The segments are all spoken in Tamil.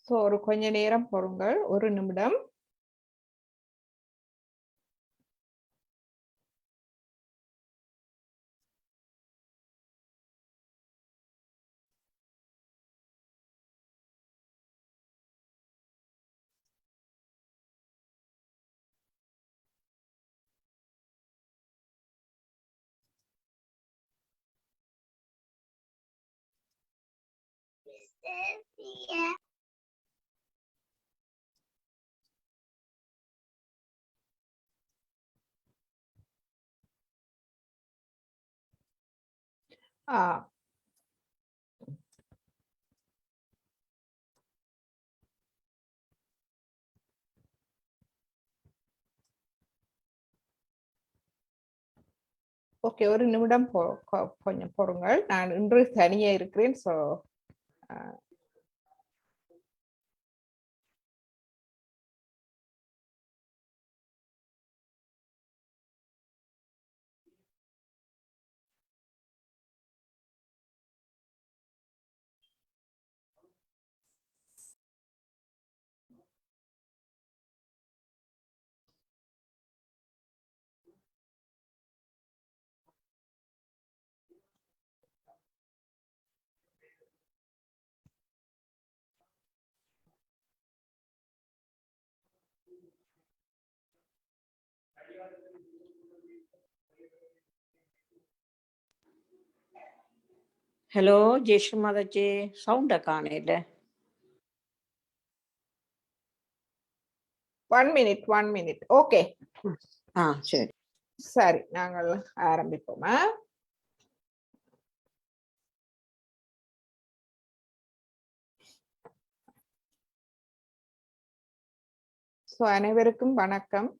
ஸோ ஒரு கொஞ்ச நேரம் பொறுங்கள், ஒரு நிமிடம். ஓகே, ஒரு நிமிடம் கொஞ்சம் பொறுங்கள். நான் இன்று தனியே இருக்கிறேன். ஸோ ஹலோ ஜெயஸ்ரீமாதாஜி, சவுண்டை காணையில. 1 minute. ஓகே, சரி சரி, நாங்கள் ஆரம்பிப்போமா? ஸோ அனைவருக்கும் வணக்கம்.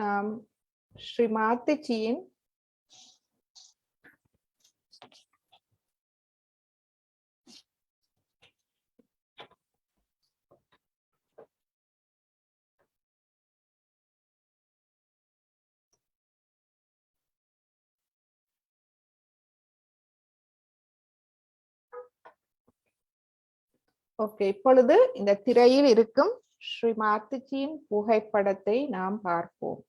நாம் ஸ்ரீ மாத்திச்சியின் ஓகே, இப்பொழுது இந்த திரையில் இருக்கும் ஸ்ரீ மாத்திச்சியின் புகைப்படத்தை நாம் பார்ப்போம்.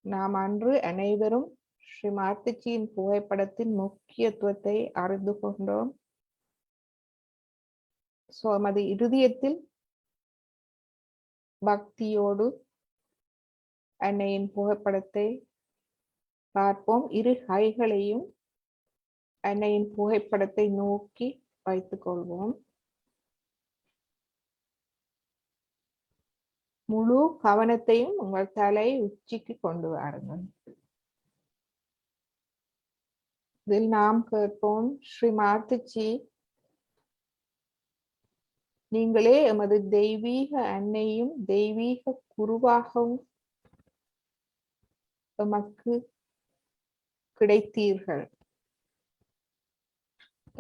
நாம் அன்று அனைவரும் ஸ்ரீ மாத்திச்சியின் புகைப்படத்தின் முக்கியத்துவத்தை அறிந்து கொண்டோம். ஸோ நமது இருதயத்தில் பக்தியோடு அன்னையின் புகைப்படத்தை பார்ப்போம். இரு கைகளையும் அன்னையின் புகைப்படத்தை நோக்கி வைத்துக் கொள்வோம். முழு கவனத்தையும் உங்கள் தலை உச்சிக்கு கொண்டு வாருங்கள். இதில் நாம் கேட்போம், ஸ்ரீ மாத்திச்சி, நீங்களே எமது தெய்வீக அன்னையும் தெய்வீக குருவாகவும் எமக்கு கிடைத்தீர்கள்.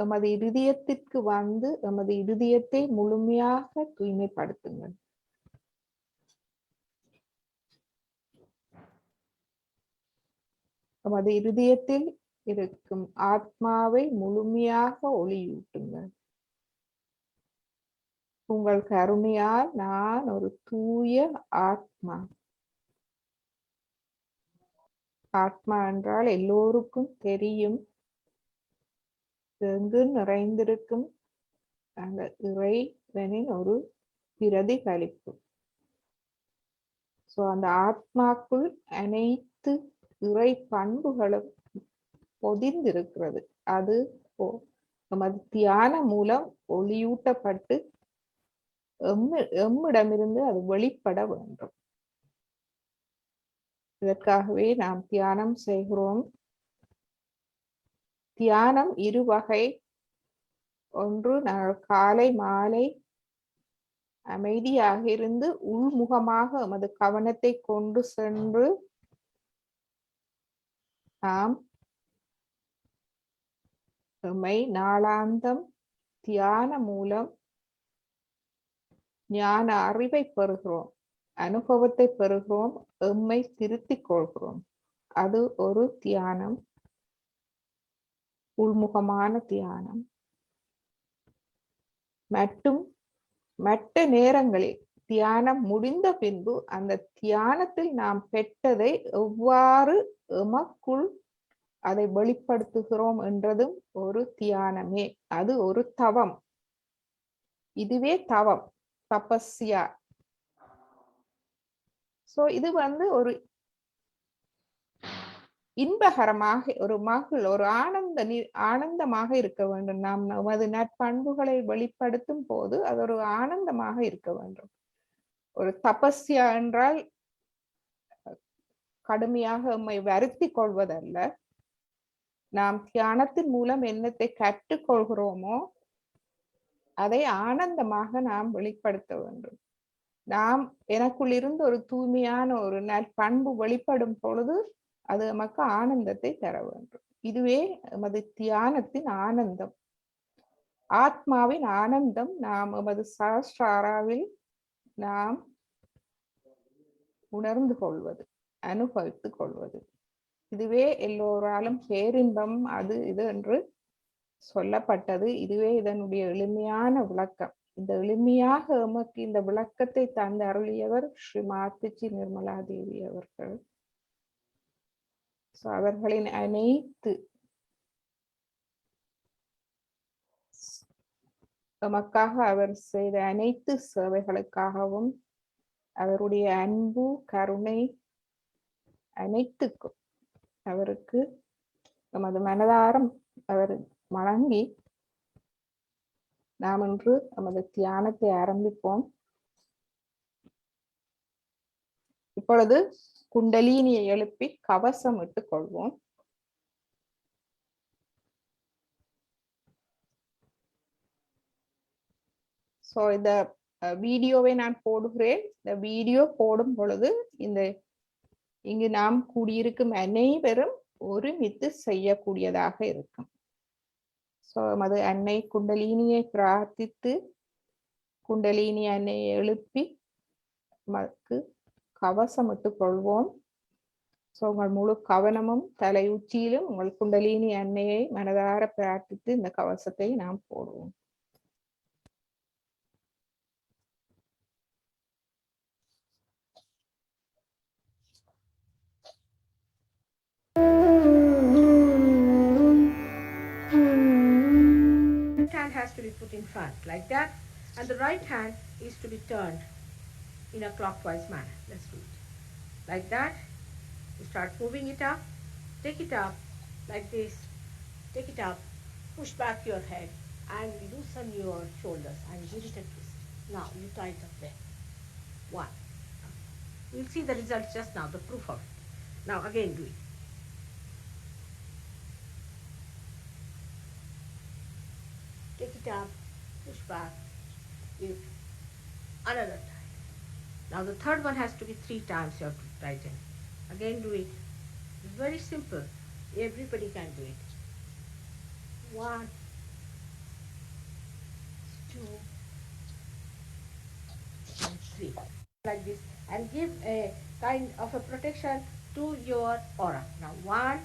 எமது இருதயத்திற்கு வந்து எமது இருதயத்தை முழுமையாக தூய்மைப்படுத்துங்கள். எமது இருதயத்தில் இருக்கும் ஆத்மாவை முழுமையாக ஒளியூட்டுங்கள். உங்கள் கருணையால் நான் ஒரு தூய ஆத்மா. ஆத்மா என்றால் எல்லோருக்கும் தெரியும், எங்கு நிறைந்திருக்கும் அந்த இறைவனின் ஒரு பிரதிபலிப்பு. ஸோ அந்த ஆத்மாக்குள் அனைத்து இறை பண்புகளும் பொதிந்திருக்கிறது. அது நமது தியானம் மூலம் ஒளியூட்டப்பட்டு எம்மிடமிருந்து அது வெளிப்பட வேண்டும். இதற்காகவே நாம் தியானம் செய்கிறோம். தியானம் இரு வகை. ஒன்று, நாங்கள் காலை மாலை அமைதியாக இருந்து உள்முகமாக எமது கவனத்தை கொண்டு சென்று நாம் எம்மை நாளாந்தம் தியான மூலம் ஞான அறிவை பெறுகிறோம், அனுபவத்தை பெறுகிறோம், எம்மை திருத்திக் கொள்கிறோம். அது ஒரு தியானம், உள்முகமான தியானம். மற்றும் மற்ற நேரங்களில் தியானம் முடிந்த பின்பு அந்த தியானத்தில் நாம் பெற்றதை எவ்வாறு எமக்குள் அதை வெளிப்படுத்துகிறோம் என்றதும் ஒரு தியானமே. அது ஒரு தவம். இதுவே தவம், தபஸ்யா. சோ இது ஒரு இன்பகரமாக, ஒரு மகிழ், ஒரு ஆனந்தமாக இருக்க வேண்டும். நாம் நமது நற்பண்புகளை வெளிப்படுத்தும் போது அது ஒரு ஆனந்தமாக இருக்க வேண்டும். ஒரு தபஸ்யா என்றால் கடுமையாக நம்மை வருத்தி கொள்வதல்ல. நாம் தியானத்தின் மூலம் என்னத்தை கற்றுக்கொள்கிறோமோ அதை ஆனந்தமாக நாம் வெளிப்படுத்த வேண்டும். நாம் எனக்குள் இருந்து ஒரு தூய்மையான ஒரு நற்பண்பு வெளிப்படும் பொழுது அது நமக்கு ஆனந்தத்தை தர வேண்டும். இதுவே எமது தியானத்தின் ஆனந்தம், ஆத்மாவின் ஆனந்தம். நாம் எமது சஹஸ்ராராவில் நாம் உணர்ந்து கொள்வது, அனுபவித்துக் கொள்வது. இதுவே எல்லோராலும் பேரின்பம் அது இது என்று சொல்லப்பட்டது. இதுவே இதனுடைய எளிமையான விளக்கம். இந்த எளிமையாக எமக்கு இந்த விளக்கத்தை தந்து அருளியவர் ஸ்ரீ மாத்திச்சி நிர்மலா தேவி அவர்கள். அவர்களின் அனைத்து எமக்காக அவர் செய்த அனைத்து சேவைகளுக்காகவும் அவருடைய அன்பு கருணை அனைத்துக்கும் அவருக்கு நமது மனதாரம் அவர் வணங்கி நாம் இன்று நமது தியானத்தை ஆரம்பிப்போம். இப்பொழுது குண்டலினியை எழுப்பி கவசம் இட்டுக் கொள்வோம். சோ இந்த வீடியோவை நான் போடுகிறேன். இந்த வீடியோ போடும் பொழுது இங்கு நாம் கூடியிருக்கும் அனைவரும் ஒருமித்து செய்யக்கூடியதாக இருக்கும். சோ அது அன்னை குண்டலினியை பிரார்த்தித்து குண்டலினி அன்னையை எழுப்பி கவசம் இட்டுக் கொள்வோம். சோ உங்கள் முழு கவனமும் தலை உச்சியிலும் உங்கள் குண்டலினி அன்னையை மனதார பிரார்த்தித்து இந்த கவசத்தை நாம் போடுவோம். Hand has to be put in front like that, and the right hand is to be turned in a clockwise manner. Let's do it like that. You start moving it up, take it up like this, take it up, push back your head and loosen your shoulders and give it a twist. Now you tie it up there. One. You'll see the result just now, the proof of it. Now again do it. Take it up, push back, give another time. Now the third one has to be 3 times you have to tighten. Again do it. It's very simple. Everybody can do it. 1, 2, and 3. Like this. And give a kind of a protection to your aura. Now 1,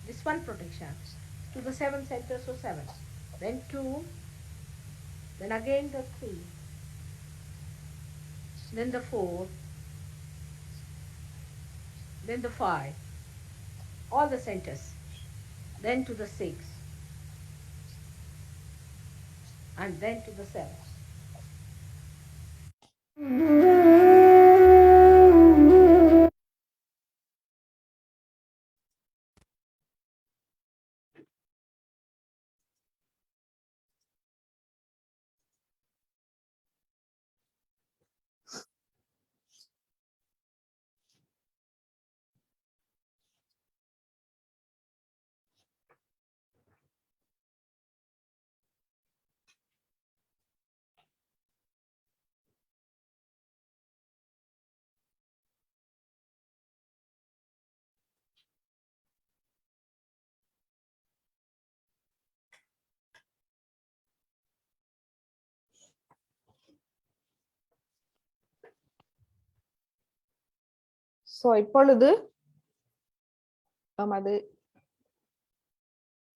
this one protection to the 7 centers, so 7. Then 2, then again the 3, then the 4, then the 5, all the centers, then to the 6, and then to the 7. So இப்பொழுது நமது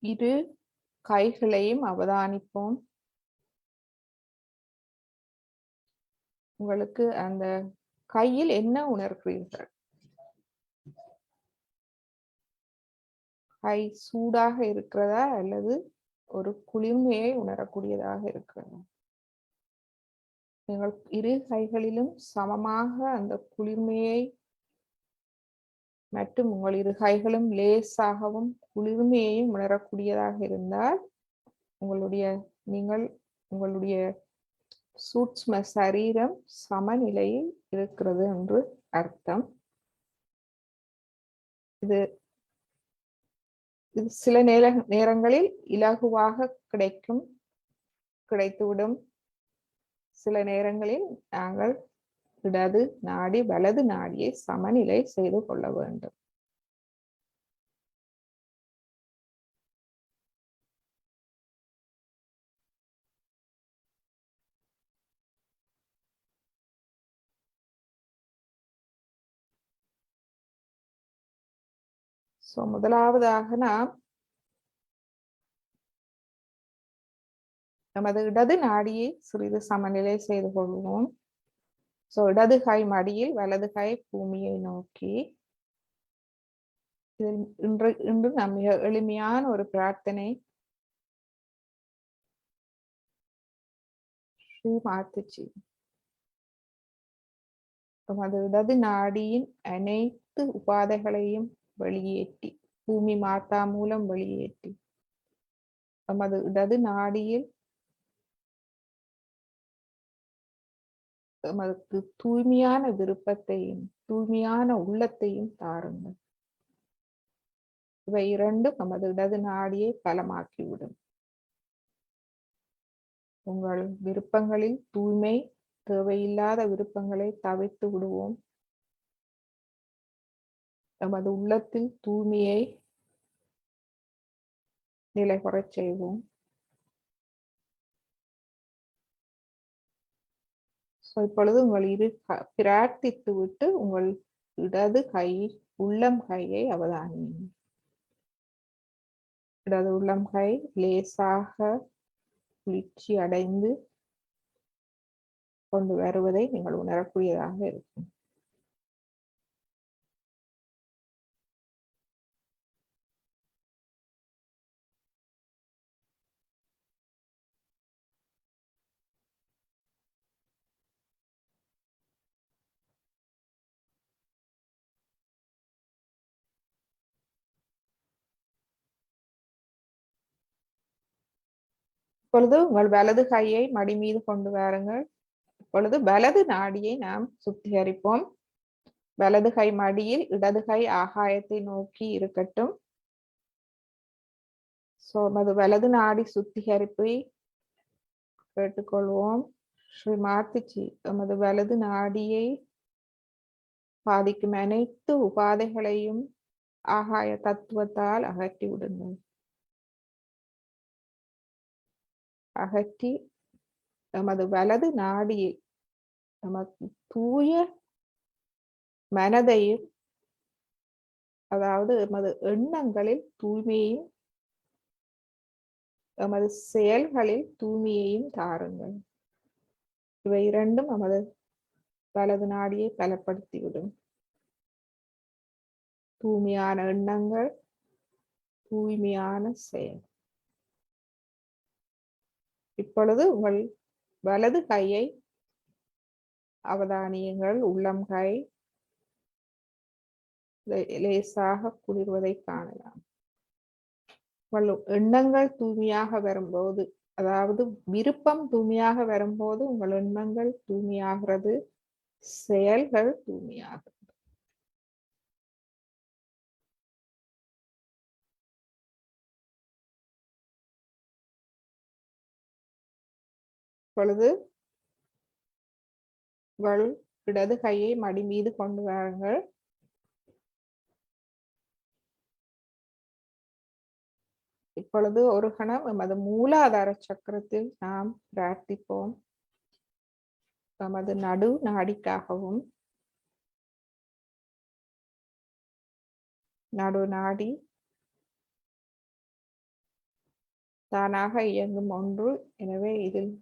இரு கைகளையும் அவதானிப்போம். உங்களுக்கு அந்த கையில் என்ன உணர்கிறீர்கள்? கை சூடாக இருக்கிறதா அல்லது ஒரு குளிர்மையை உணரக்கூடியதாக இருக்கிறதா? நீங்கள் இரு கைகளிலும் சமமாக அந்த குளிர்மையை மற்றும் உங்கள் இரு கைகளும் லேசாகவும் குளிர்மையையும் உணரக்கூடியதாக இருந்தால் உங்களுடைய சூட்சும சரீரம் சமநிலையில் இருக்கிறது என்று அர்த்தம். இது சில நேரங்களில் இலகுவாக கிடைத்துவிடும். சில நேரங்களில் நாங்கள் இடது நாடி வலது நாடியை சமநிலை செய்து கொள்ள வேண்டும். முதலாவதாக நாம் நமது இடது நாடியை சிறிது சமநிலை செய்து கொள்வோம். இடது கை மடியில் வலது கை பூமியை நோக்கி. இன்று நம் மிக எளிமையான ஒரு பிரார்த்தனை. ஸ்ரீ மாத்துச்சி நமது இடது நாடியின் அனைத்து உபாதைகளையும் வெளியேற்றி, பூமி மாதா மூலம் வெளியேற்றி, நமது இடது நாடியில் நமக்கு தூய்மையான விருப்பத்தையும் தூய்மையான உள்ளத்தையும் தாருங்கள். இவை இரண்டும் நமது இடது நாடியை பலமாக்கிவிடும். உங்கள் விருப்பங்களில் தூய்மை, தேவையில்லாத விருப்பங்களை தவிர்த்து விடுவோம். நமது உள்ளத்தில் தூய்மையை நிலைபெறச் செய்வோம். இப்பொழுது உங்கள் பிரார்த்தித்து விட்டு உங்கள் இடது கை உள்ளம் கையை அவதானியுங்கள். இடது உள்ளம் கை லேசாக குளிர்ச்சி அடைந்து கொண்டு வருவதை நீங்கள் உணரக்கூடியதாக இருக்கும். இப்பொழுது உங்கள் வலது கையை மடி மீது கொண்டு வாருங்கள். இப்பொழுது வலது நாடியை நாம் சுத்திகரிப்போம். வலது கை மடியில், இடது கை ஆகாயத்தை நோக்கி இருக்கட்டும். நமது வலது நாடி சுத்திகரிப்பை கேட்டுக்கொள்வோம். ஸ்ரீ மாத்துச்சி நமது வலது நாடியை பாதிக்கும் அனைத்து உபாதைகளையும் ஆகாய தத்துவத்தால் அகற்றி விடுங்கள். அகற்றி நமது வலது நாடியை நமக்கு தூய மனதையும், அதாவது நமது எண்ணங்களில் தூய்மையையும் நமது செயல்களில் தூய்மையையும் தாருங்கள். இவை இரண்டும் நமது வலது நாடியை பலப்படுத்திவிடும். தூய்மையான எண்ணங்கள், தூய்மையான செயல். இப்பொழுது உங்கள் வலது கையை அவதானியுங்கள். உள்ளம் கை லேசாக குளிர்வதை காணலாம். எண்ணங்கள் தூய்மையாக வரும்போது, அதாவது விருப்பம் தூய்மையாக வரும்போது உங்கள் எண்ணங்கள் தூய்மையாகிறது, செயல்கள் தூய்மையாகிறது. இப்பொழுது உங்கள் இடது கையை மடி மீது கொண்டு வாருங்கள். இப்பொழுது ஒரு கணம் நமது மூலாதார சக்கரத்தில் நாம் பிரார்த்திப்போம். நமது நடு நாடிக்காகவும் நடுநாடி தானாக இயங்கும் ஒன்று. எனவே இதில்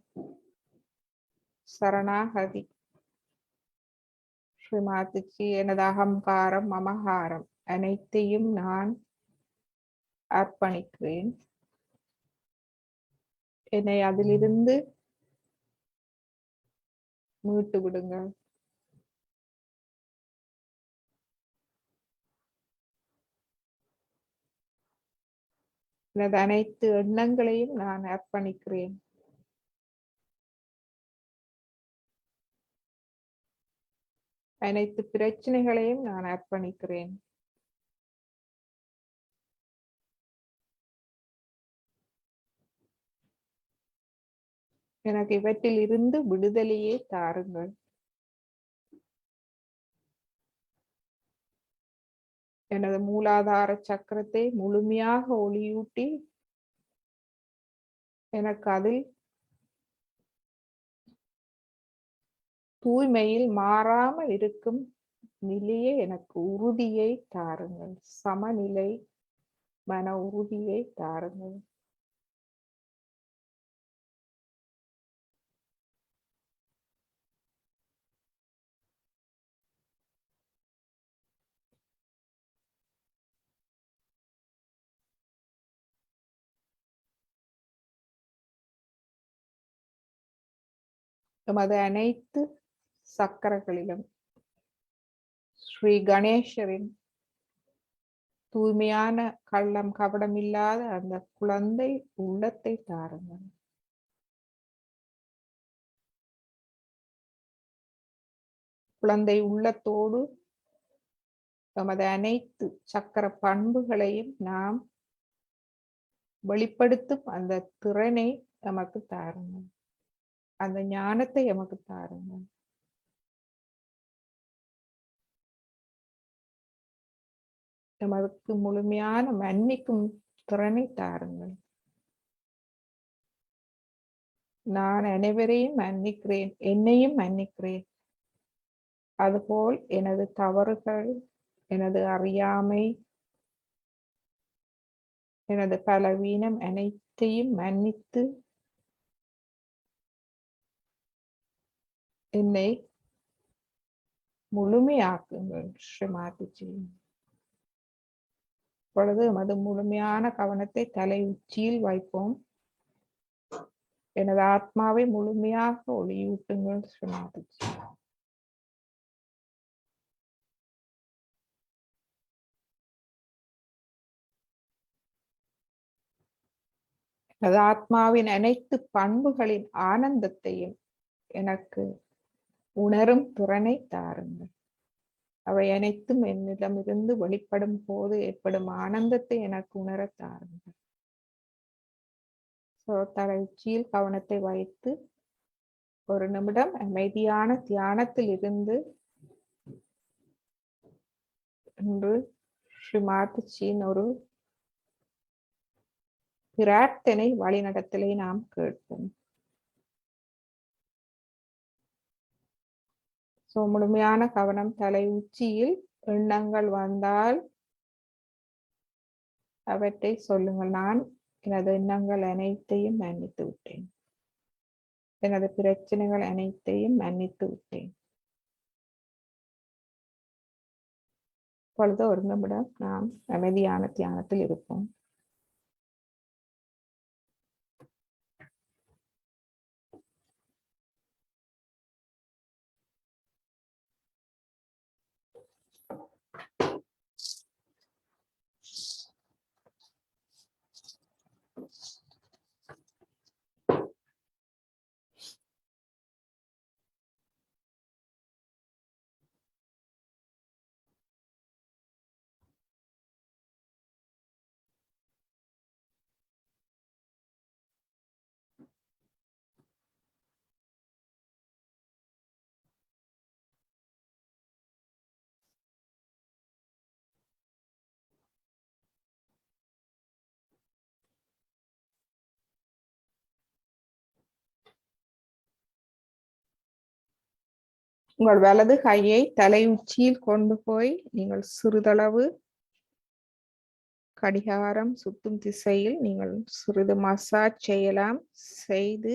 சரணாகதி. ஸ்ரீமாதிஜி, எனது அகங்காரம், மமகாரம் அனைத்தையும் நான் அர்ப்பணிக்கிறேன். என்னை அதிலிருந்து மீட்டு விடுங்கள். எனது அனைத்து எண்ணங்களையும் நான் அர்ப்பணிக்கிறேன். அனைத்து பிரச்சனைகளையும் நான் அர்ப்பணிக்கிறேன். எனக்கு இவற்றில் இருந்து விடுதலையே தாருங்கள். எனது மூலாதார சக்கரத்தை முழுமையாக ஒளியூட்டி எனக்கு அதில் தூய்மையில் மாறாமல் இருக்கும் நிலையே எனக்கு உறுதியை தாருங்கள். சமநிலை மன உறுதியை தாருங்கள். எமது அனைத்து சக்கரங்களிலும் ஸ்ரீ கணேசரின் தூய்மையான கள்ளம் கபடம் இல்லாத அந்த குழந்தை உள்ளத்தை தாருங்கள். குழந்தை உள்ளத்தோடு எமது அனைத்து சக்கர பண்புகளையும் நாம் வெளிப்படுத்தும் அந்த திறனை நமக்கு தாருங்கள். அந்த ஞானத்தை எமக்கு தாருங்கள். நமக்கு முழுமையான மன்னிக்கும் திறனை தாருங்கள். நான் அனைவரையும் மன்னிக்கிறேன், என்னையும் மன்னிக்கிறேன். அதுபோல் எனது தவறுகள், எனது அறியாமை, எனது பலவீனம் அனைத்தையும் மன்னித்து என்னை முழுமையாக்குங்கள் ஸ்ரீமாதிஜி. இப்பொழுது எமது முழுமையான கவனத்தை தலை உச்சியில் வைப்போம். எனது ஆத்மாவை முழுமையாக ஒளியூட்டுங்கள் ஸ்ரீமாதிஜி. எனது ஆத்மாவின் அனைத்து பண்புகளின் ஆனந்தத்தையும் எனக்கு உணரும் திறனை தாருங்கள். அவை அனைத்தும் என்னிடமிருந்து வெளிப்படும் போது ஏற்படும் ஆனந்தத்தை எனக்கு உணர தாருங்கள். தலை உச்சியில் கவனத்தை வைத்து ஒரு நிமிடம் அமைதியான தியானத்தில் இருந்து இன்று ஸ்ரீமாதிஜியின் ஒரு பிரார்த்தனை வழிநடத்தலை நாம் கேட்போம். முழுமையான கவனம் தலை உச்சியில். எண்ணங்கள் வந்தால் அவற்றை சொல்லுங்கள். நான் எனது எண்ணங்கள் அனைத்தையும் மன்னித்து விட்டேன். எனது பிரச்சனைகள் அனைத்தையும் மன்னித்து விட்டேன். இப்பொழுது ஒரு நிமிடம் நாம் அமைதியான தியானத்தில் இருப்போம். உங்கள் வலது கையை தலை உச்சியில் கொண்டு போய் நீங்கள் சிறிதளவு கடிகாரம் சுத்தும் திசையில் நீங்கள் சிறிது மசாஜ் செய்யலாம். செய்து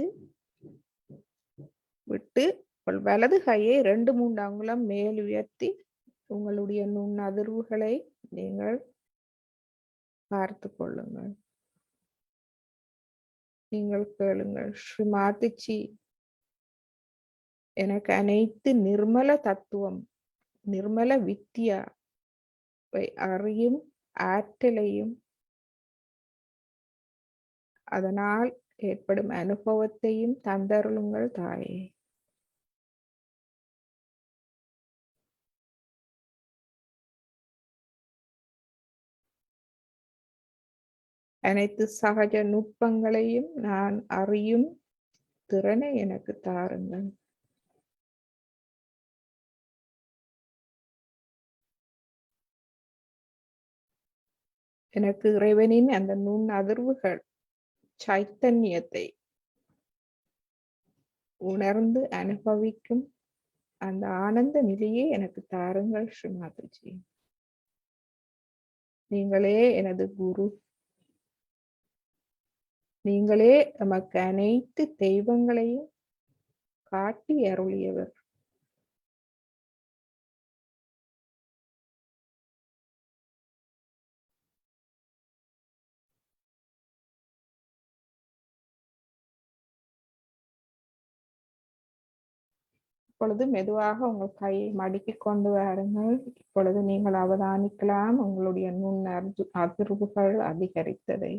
விட்டு வலது கையை 2-3 அங்குலம் மேல் உயர்த்தி உங்களுடைய நுண் அதிர்வுகளை நீங்கள் பார்த்து கொள்ளுங்கள். நீங்கள் கேளுங்கள், ஸ்ரீமாதிஜி எனக்கு அனைத்து நிர்மல தத்துவம், நிர்மல வித்யாவை அறியும் ஆற்றலையும் அதனால் ஏற்படும் அனுபவத்தையும் தந்தருளுங்கள் தாயே. அனைத்து சகஜ நுட்பங்களையும் நான் அறியும் திறனை எனக்கு தாருங்கள். எனக்கு இறைவனின் அந்த நுண் அதிர்வுகள் சைத்தன்யத்தை உணர்ந்து அனுபவிக்கும் அந்த ஆனந்த நிலையை எனக்கு தாருங்கள் ஸ்ரீமாதிஜி. நீங்களே எனது குரு. நீங்களே நமக்கு அனைத்து தெய்வங்களையும் காட்டி அருளியவர். இப்பொழுது மெதுவாக உங்கள் கையை மடக்கி கொண்டு வாருங்கள். இப்பொழுது நீங்கள் அவதானிக்கலாம் உங்களுடைய நுண் அதிர்வுகள் அதிகரித்ததை.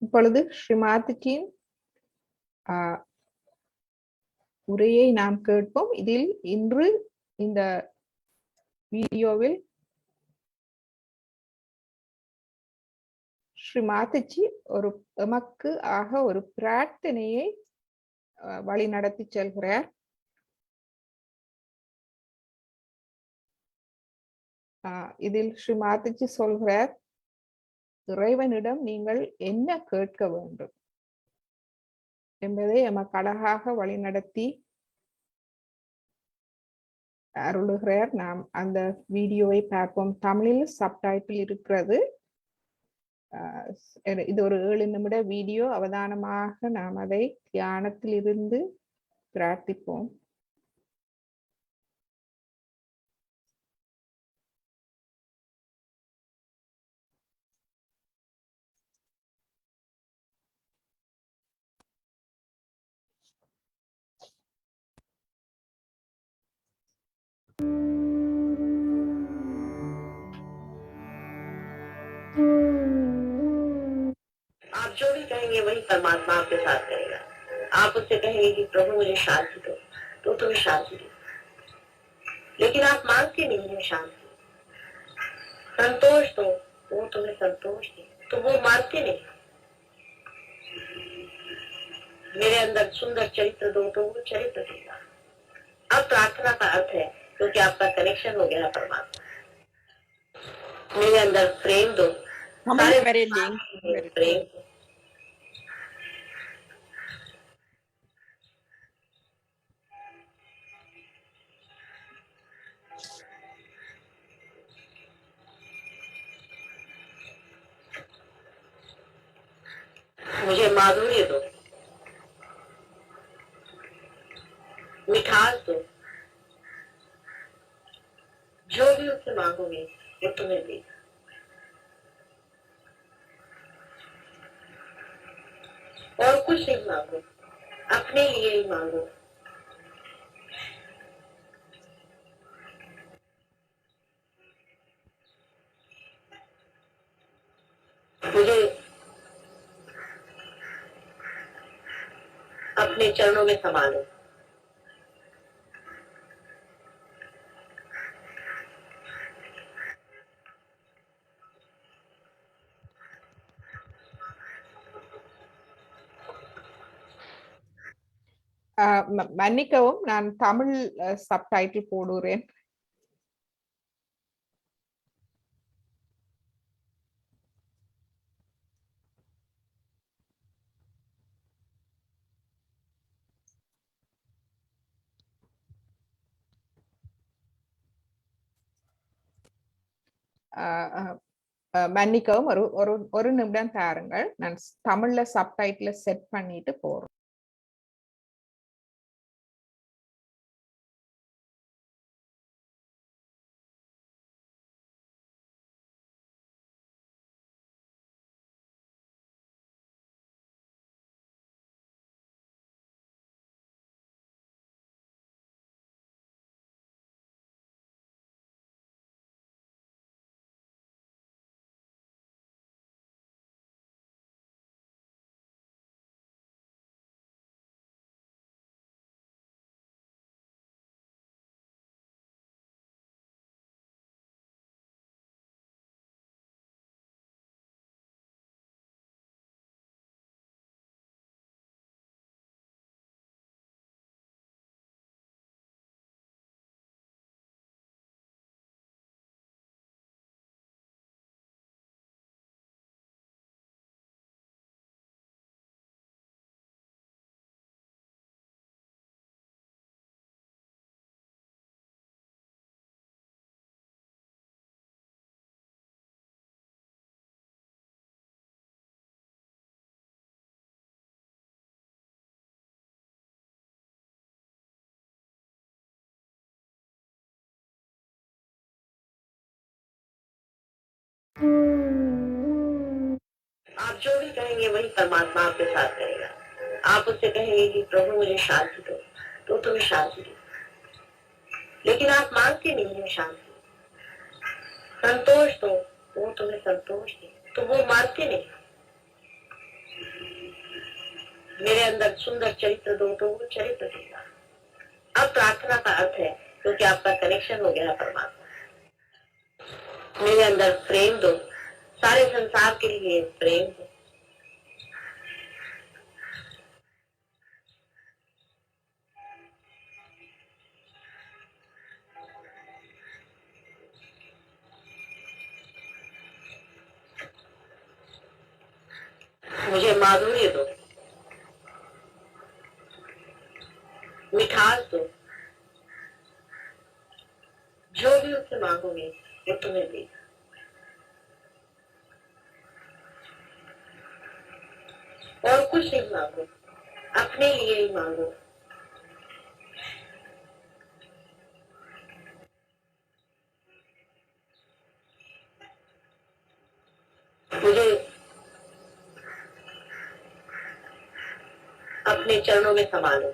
இப்பொழுது ஸ்ரீமாதிஜியின் உரையை நாம் கேட்போம். இதில் இன்று இந்த வீடியோவில் ஸ்ரீமாதிஜி எமக்கு ஒரு பிரார்த்தனையை வழி நடத்தி செல்கிறார். இதில் ஸ்ரீமாதிஜி சொல்கிறார், இறைவனிடம் நீங்கள் என்ன கேட்க வேண்டும் என்பதை எமக்கு அழகாக வழிநடத்தி அருளுகிறார். நாம் அந்த வீடியோவை பார்ப்போம். தமிழில் சப்டைட்டில் இருக்கிறது. இது ஒரு 7 நிமிட வீடியோ. அவதானமாக நாம் அதை தியானத்தில் இருந்து பிரார்த்திப்போம். आप जो भी कहेंगे वही परमात्मा आपके साथ करेगा। आप उससे कहेंगे कि प्रभु मुझे शांति दो, तो तुम्हें शांति दो, लेकिन आप मांगते नहीं है शांति। संतोष दो, वो तुम्हें संतोष दे, तो वो मांगते नहीं। मेरे अंदर सुंदर चरित्र दो, तो वो चरित्र देगा। अब प्रार्थना का अर्थ है, क्योंकि आपका कनेक्शन हो गया है परमात्मा। मेरे अंदर प्रेम दो, प्रेम। मुझे माधुर्य दो, मिठास दो, जो भी उससे मांगोगे वो तुम्हें देगा। और कुछ नहीं मांगो, अपने लिए ही मांगो। मुझे अपने चरणों में संभालो। மன்னிக்கவும், நான் தமிழ் சப்டைட்டில் போடுகிறேன். மன்னிக்கவும், ஒரு ஒரு ஒரு நிமிடம் தாருங்கள். நான் தமிழ்ல சப்டைட்டில செட் பண்ணிட்டு போறேன். आप जो भी कहेंगे वही परमात्मा आपके साथ करेगा। आप उससे कहेंगे कि प्रभु मुझे शांति दो, तो तुम्हें शांति दो। लेकिन आप मांगते नहीं हैं शांति, संतोष दो, तो वो तुम्हें संतोष दे, तो वो मांगते नहीं। मेरे अंदर सुंदर चरित्र दो, तो वो चरित्र देगा। अब प्रार्थना का अर्थ है, क्योंकि आपका कनेक्शन हो गया परमात्मा। मेरे अंदर प्रेम दो, सारे संसार के लिए प्रेम दो। मुझे माधुर्य दो, मिठास दो, जो भी उससे मांगोगे वो तुम्हें देगा। और कुछ नहीं मांगो, अपने लिए ही मांगो। मुझे अपने चरणों में संभालो।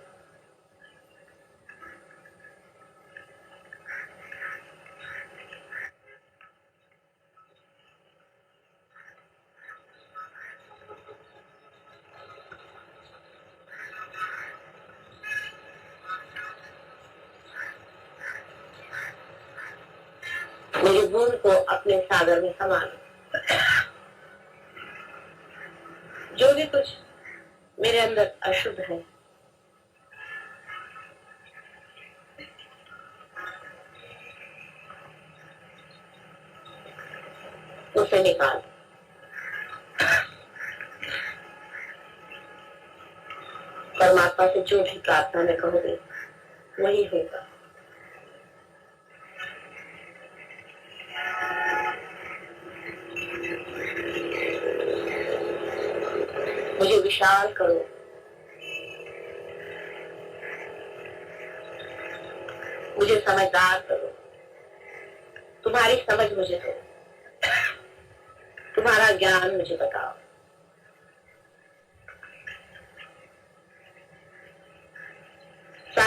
मेरी बूंद को अपने सागर में संभालो। जो भी कुछ मेरे अंदर अशुद्ध है, उसे निकाल। परमात्मा से जो भी प्रार्थना में कहोगे वही होगा। मुझे विशाल करो, मुझे समझदार करो, तुम्हारी समझ मुझे दो, तुम्हारा ज्ञान मुझे बताओ।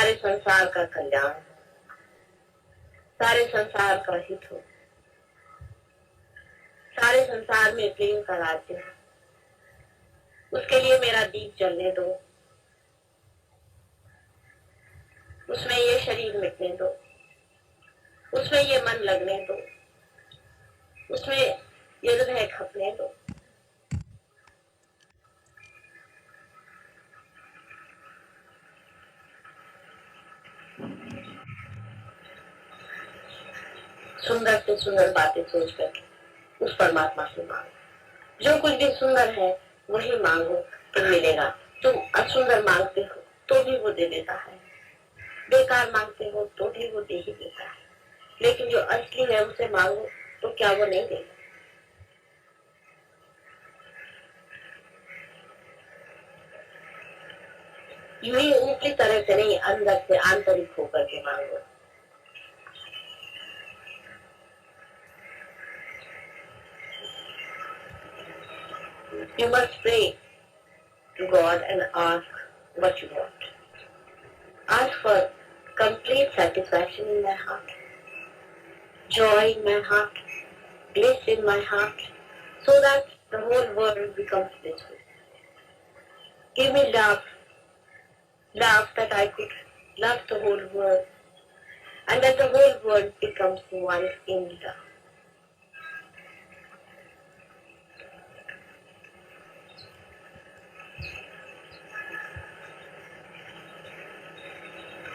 सारे संसार का कल्याण, सारे संसार का हित हो, सारे संसार में प्रेम का राज्य हो। उसके लिए मेरा दीप जलने दो, उसमें ये शरीर मिटने दो, उसमें ये मन लगने दो, उसमें ये हृदय खपने दो। सुंदर से सुंदर बातें सोच करके उस परमात्मा से मांगो। जो कुछ भी सुंदर है वही मांगो तो मिलेगा। तुम असुंदर मांगते हो तो भी वो दे देता है, बेकार मांगते हो तो भी वो दे ही देता है। लेकिन जो असली है उसे मांगो तो क्या वो नहीं देगा? यूं ही ऊपरी तरह से नहीं, अंदर से आंतरिक होकर के मांगो। You must pray to God and ask what you want. Ask for complete satisfaction in my heart, joy in my heart, bliss in my heart, so that the whole world becomes blissful. Give me love, love that I could love the whole world, and that the whole world becomes one in love.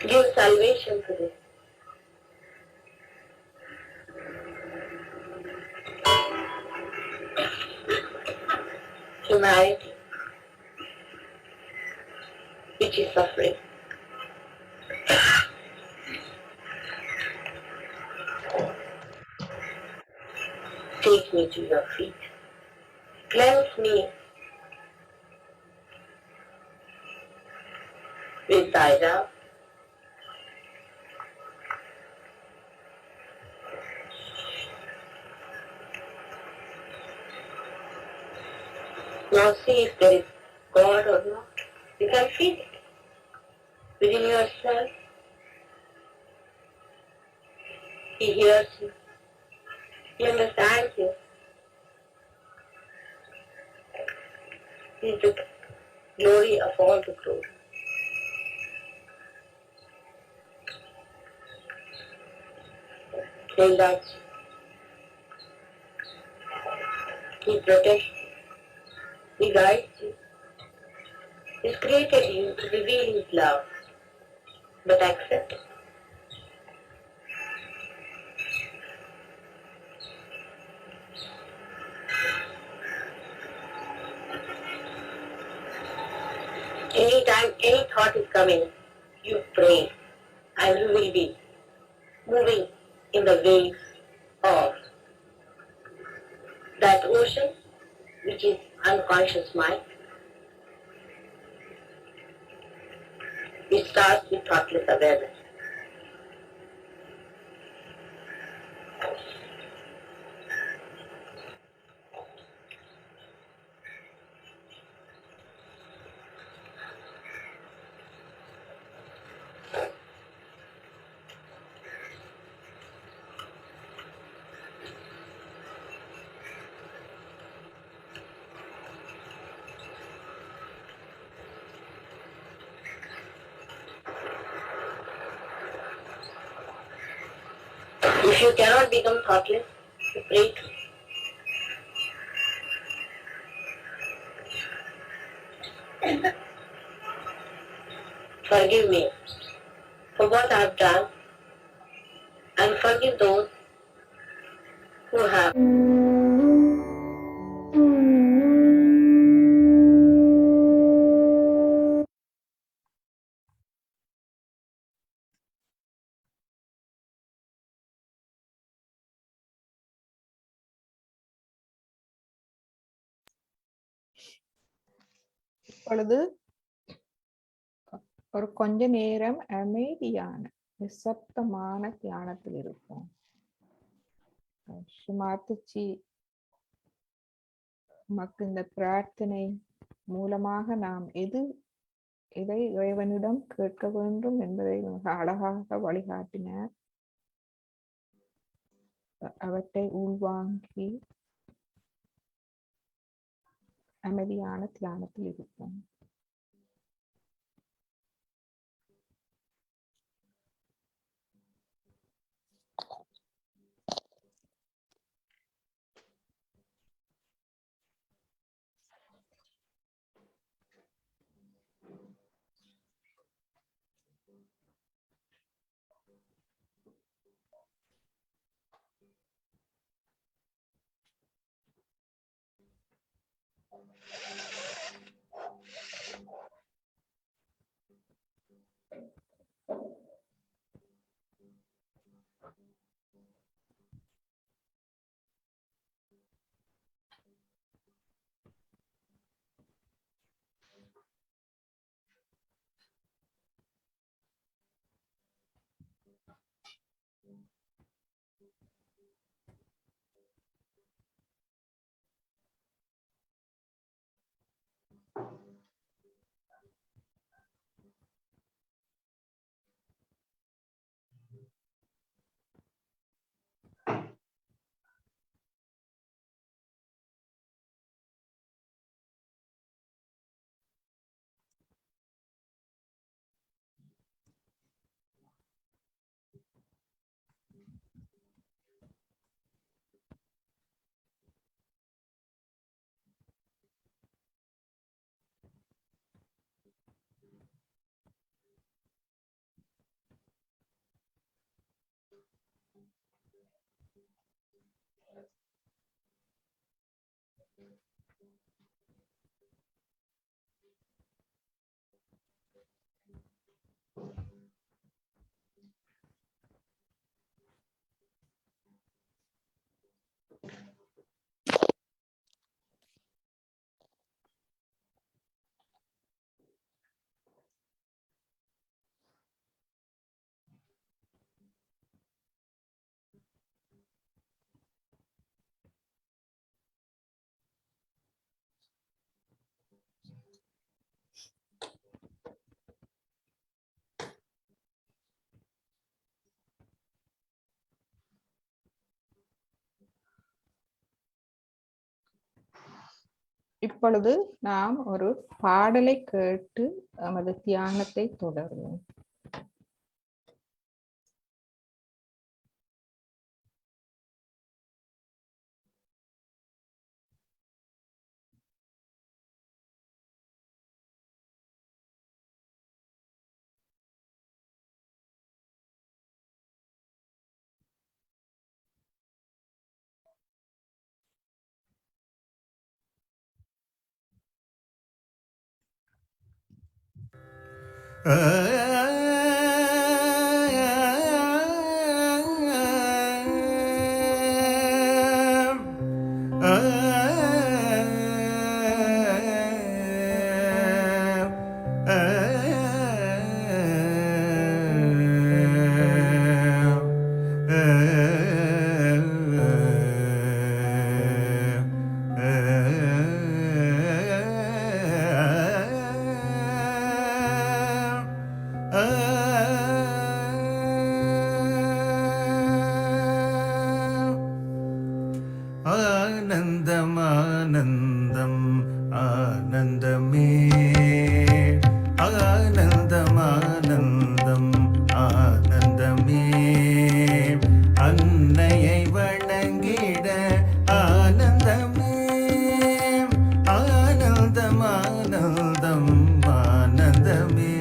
Give salvation to this. Humanity, which is suffering. Take me to your feet. Cleanse me with thy love. Now see if there is God or not. You can feel it within yourself. He hears you. He understands you. He is the glory of all the glory. He loves you. He protects you. He guides you. He's created you to reveal His love, but accept it. Anytime any thought is coming, you pray and you will be moving in the waves of that ocean which is unconscious mind. It starts with thoughtless awareness. If you cannot become thoughtless, you pray to forgive me for what I have done and forgive those who have. இப்பொழுது ஒரு கொஞ்ச நேரம் அமைதியான நிசப்தமான தியானத்தில் இருப்போம். மாத்துச்சி நமக்கு இந்த பிரார்த்தனை மூலமாக நாம் இதை இறைவனிடம் கேட்க வேண்டும் என்பதை மிக அழகாக வழிகாட்டினார். அவற்றை உள்வாங்கி அமைதியான தியானத்தில் இருப்போம். இப்பொழுது நாம் ஒரு பாடலை கேட்டு நமது தியானத்தை தொடருவோம். ஆனந்தம் ஆனந்தம் ஆனந்தமே, ஆனந்தம் ஆனந்தம் ஆனந்தமே, அன்னையை வணங்கிட ஆனந்தமே, ஆனந்தம் ஆனந்தம் ஆனந்தமே,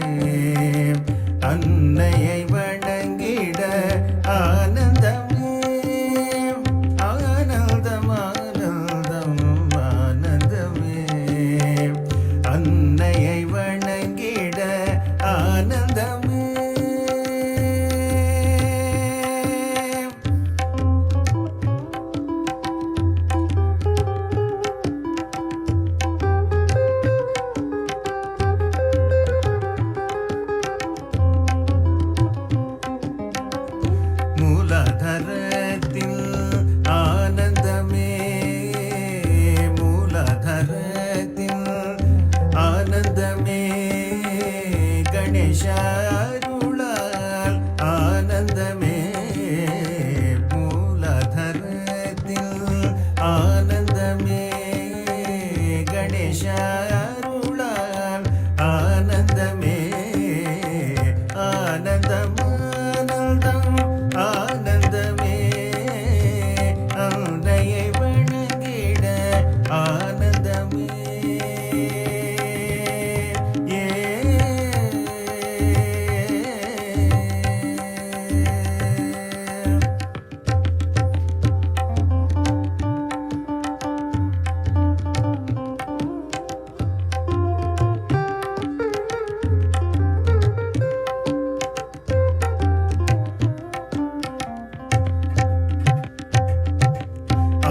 அன்னையை வணங்கிட ஆனந்தமே, அன்னையை வணங்கிட ஆனந்தமே. அருளால் ஆனந்தமே மூலதரத்தில் ஆனந்தமே கணேச அருளால் ஆனந்தமே ஆனந்தம் ஆனந்தம் ஆனந்தமே அன்னையை வணங்கிட ஆனந்தமே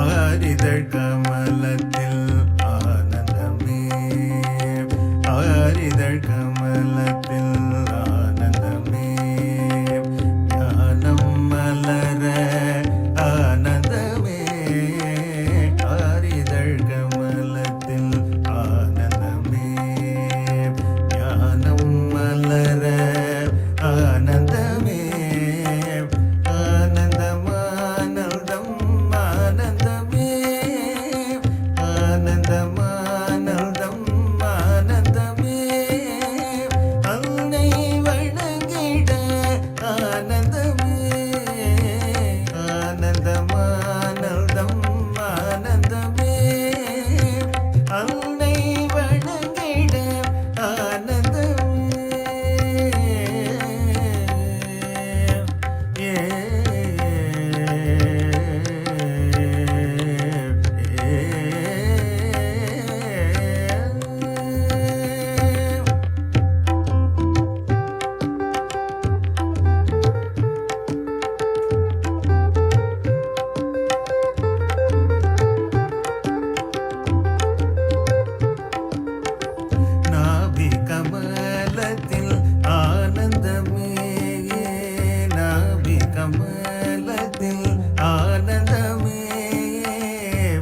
ஆரிதழ் கமலத்தில் ஆனந்தமே ஆரிதழ் கமலத்தில் ஆனந்தமே ஞானம் மலர ஆனந்தமே ஆரிதழ் கமலத்தில் ஆனந்தமே ஞானம் மலர ஆனந்தமே ஆனந்தம் ஆனந்தம் ஆனந்தமே ஆனந்தம் ஆனந்தம் ஆனந்தமே அன்னை வணங்கிட ஆனந்தமே ஆனந்தம் ஆனந்தம் ஆனந்தமே அன்னை வணங்கிட ஆனந்தமே நாபி கமலத்தில் ஆனந்தமே நாபி கமலத்தில் ஆனந்தமே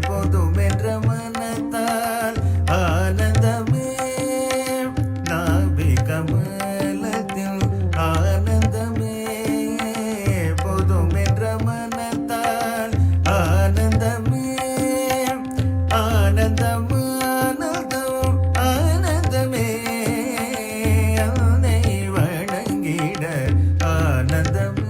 போதுமென்ற மனத்தால் ஆனந்தமே நாபி கமலத்தில் ஆனந்தமே போதுமென்ற மனத்தால் ஆனந்தமே ஆனந்தம் ஆனந்தம் ஆனந்தமே அன்னை வணங்கிட ஆனந்தமே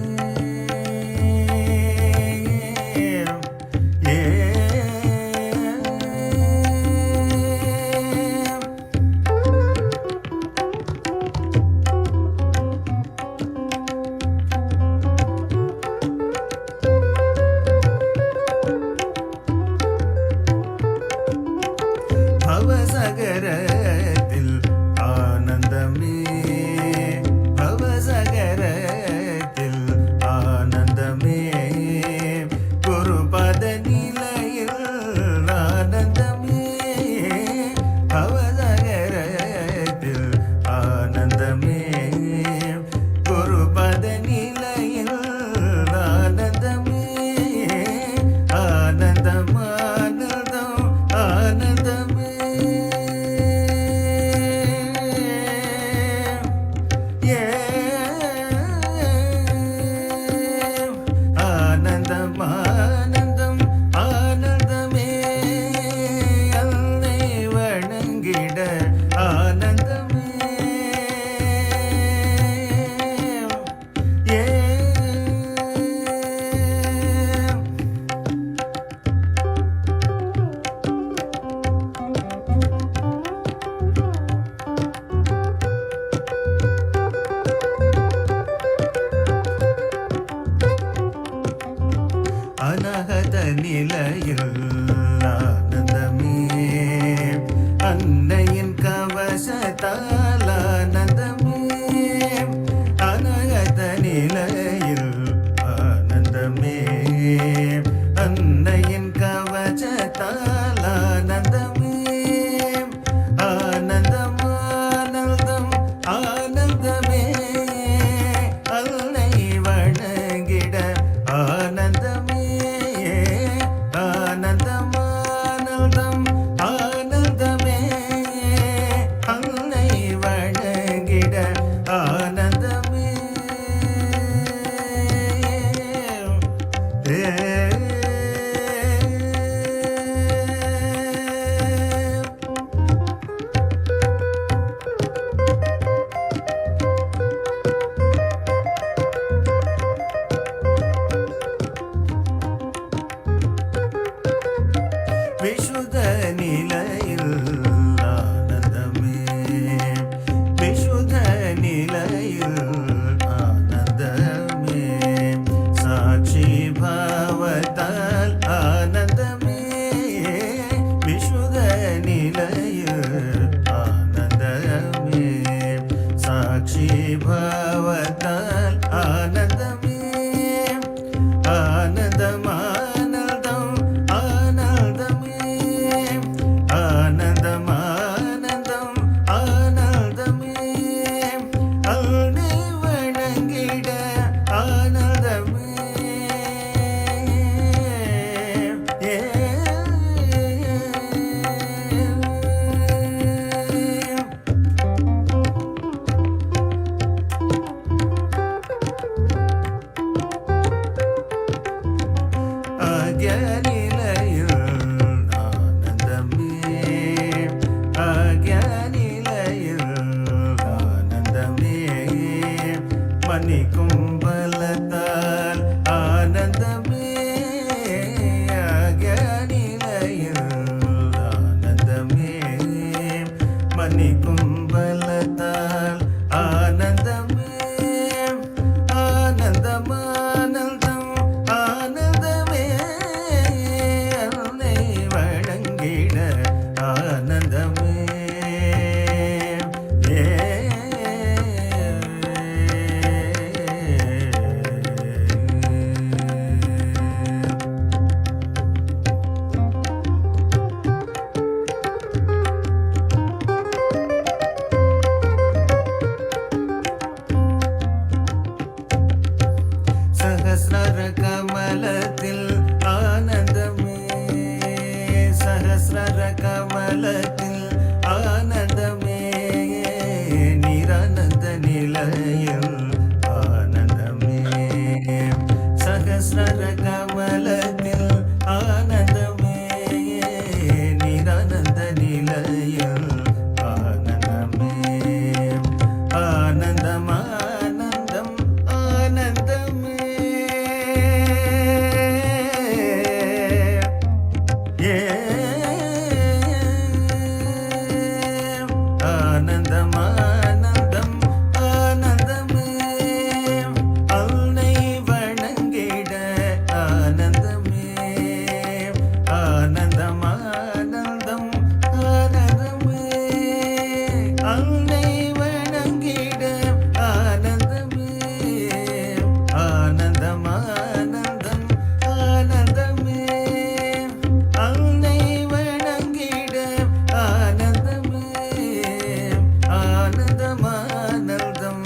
பவசகரத்தில் ஆனந்தமே பவசகரத்தில் ஆனந்தமே குருபத நிலையில் ஆனந்தமே பவசகரத்தில் ஆனந்தமே குருபத நிலையில் ஆனந்தமே ஆனந்தம் ஆனந்தம் ஆனந்தமே ஆனந்தம் ஆனந்தம் ஆனந்தமே அன்னை வணங்கிட ஆனந்தமே அனகத நிலையில் ஆனந்தமே அன்னையின் கவசத்தால் ஆனந்தமே அனகத நிலையில் ஆனந்தமே அன்னையின் கவசத்தால் ஆனந்தமே ஆனந்தம் ஆனந்தம் ஆனந்தமே அன்னை வணங்கிட ஆனந்தமே ஆனந்தம் ஆனந்தம் ஆனந்தமே ஆனி கும்பலத்தால் ஆனந்தமே ஆனந்தமானந்தம் ஆனந்தமே அன்னை வணங்கிட ஆனந்தமே சஹஸ்ர கமலத்தில் ஆனந்தமே சஹஸ்ர கமலத்தில் ஆனந்தமே நிரானந்த நிலையில் ஆனந்தமே சஹஸ்ர கமலத்தில் ஆனந்தமே நிரானந்த நிலையில் ஆனந்தமே ஆனந்தமானந்தம் ஆனந்தமே ஆனந்தமானந்தம் ஆனந்தமே அன்னை வணங்கிட ஆனந்தமே ஆனந்தமானந்தம் ஆனந்தமே அன்னை வணங்கிட ஆனந்தமே ஆனந்தமானந்தம் ஆனந்தமே அன்னை வணங்கிட ஆனந்தமே ஆனந்தமானந்தம்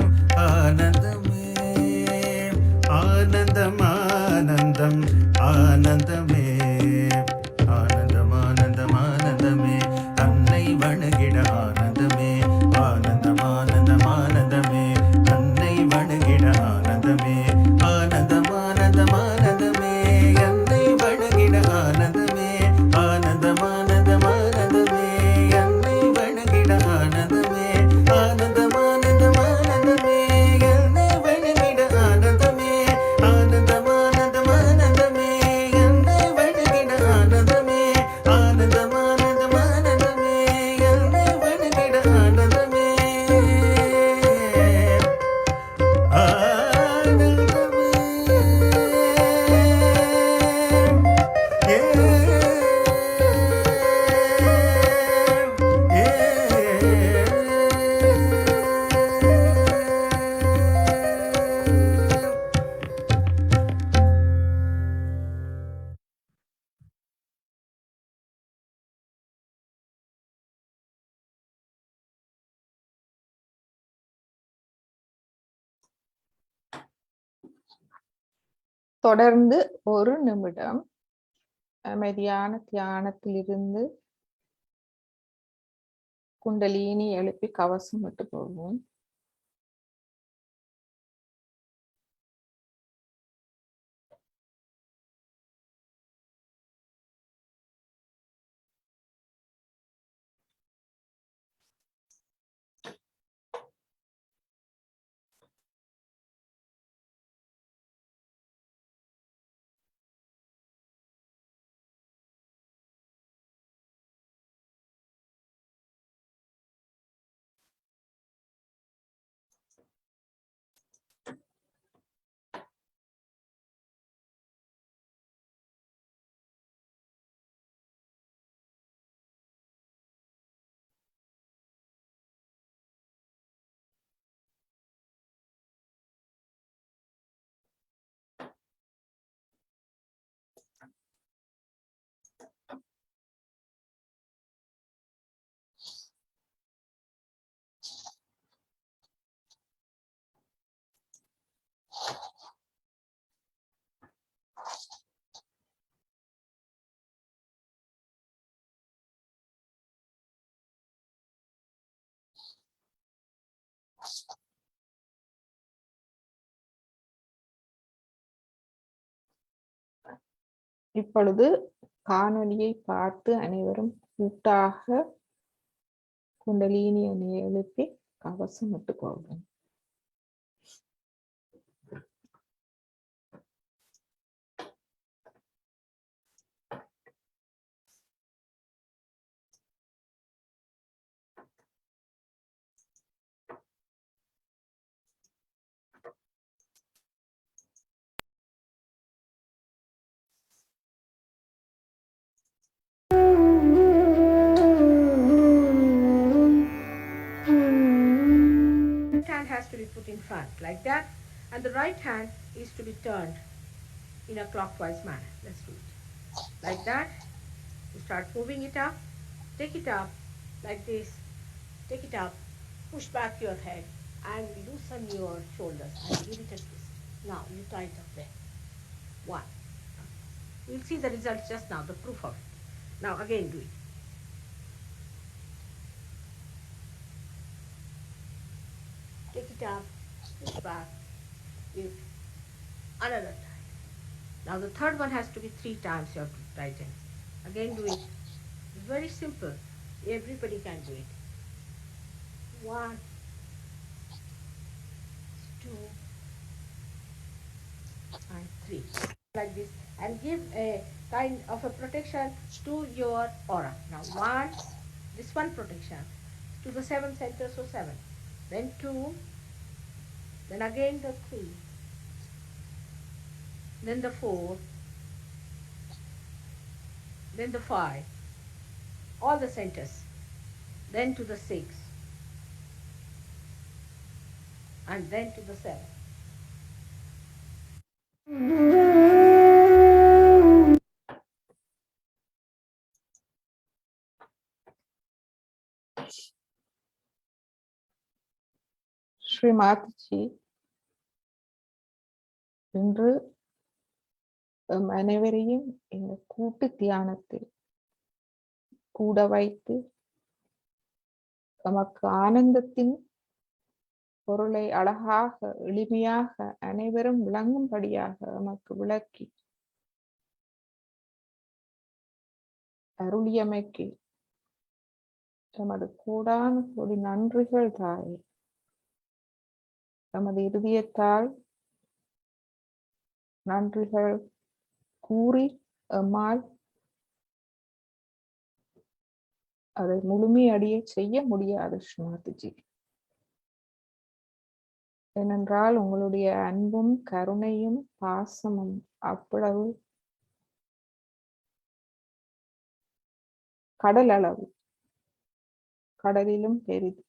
ஆனந்தமே ஆனந்தமானந்தம் ஆனந்தமே ஆனந்தமானந்தம் ஆனந்தமே அன்னை வணங்கிட ஆனந்தமே ஆனந்தமானந்தம் ஆனந்தமே அன்னை வணங்கிட ஆனந்தமே ஆனந்தமானந்தம் ஆனந்தமே அன்னை வணங்கிட ஆனந்தமே ஆனந்தமானந்தம் ஆனந்தமே அன்னை வணங்கிட ஆனந்தமே ஆனந்தமானந்தம் ஆனந்தமே அன்னை வணங்கிட ஆனந்தமே ஆனந்தமானந்தம் ஆனந்தமே அன்னை வணங்கிட ஆனந்தமே ஆனந்தமானந்தம் ஆனந்தமே அன்னை வணங்கிட ஆனந்தமே தொடர்ந்து 1 நிமிடம் அமைதியான தியானத்திலிருந்து குண்டலினி எழுப்பி கவசம் விட்டு போவோம். இப்பொழுது காணொளியை பார்த்து அனைவரும் கூட்டாக குண்டலினி அணியை எழுப்பி கவசம் விட்டு கொள்வோம். and the right hand is to be turned in a clockwise manner. Let's do it. Like that, you start moving it up, take it up like this, take it up, push back your head and loosen your shoulders and give it a twist. Now you tie it up there. One. You'll see the results just now, the proof of it. Now again do it. Take it up, push back, give another time. Now the third one has to be 3 times you have to tighten. Again do it. It's very simple. Everybody can do it. 1, 2, and 3. Like this. And give a kind of a protection to your aura. Now 1, this one protection to the 7 centers, so 7. Then 2, then again the 3, then the 4, then the 5, all the centers, then to the 6, and then to the 7. ஸ்ரீமாத்ஜி இன்று அனைவரையும் இந்த கூட்டு தியானத்தில் கூட வைத்து நமக்கு ஆனந்தத்தின் பொருளை அழகாக எளிமையாக அனைவரும் விளங்கும்படியாக நமக்கு விளக்கி அருளியமைக்கு தமது கூடான கொடி நன்றிகள் தாயே. தமது இருதயத்தால் நன்றிகள் கூறி எம்மால் அதை முழுமையடைய செய்ய முடியாது ஸ்ரீமாத்ஜி. ஏனென்றால் உங்களுடைய அன்பும் கருணையும் பாசமும் அவ்வளவு கடல் அளவு, கடலிலும் பெரிது.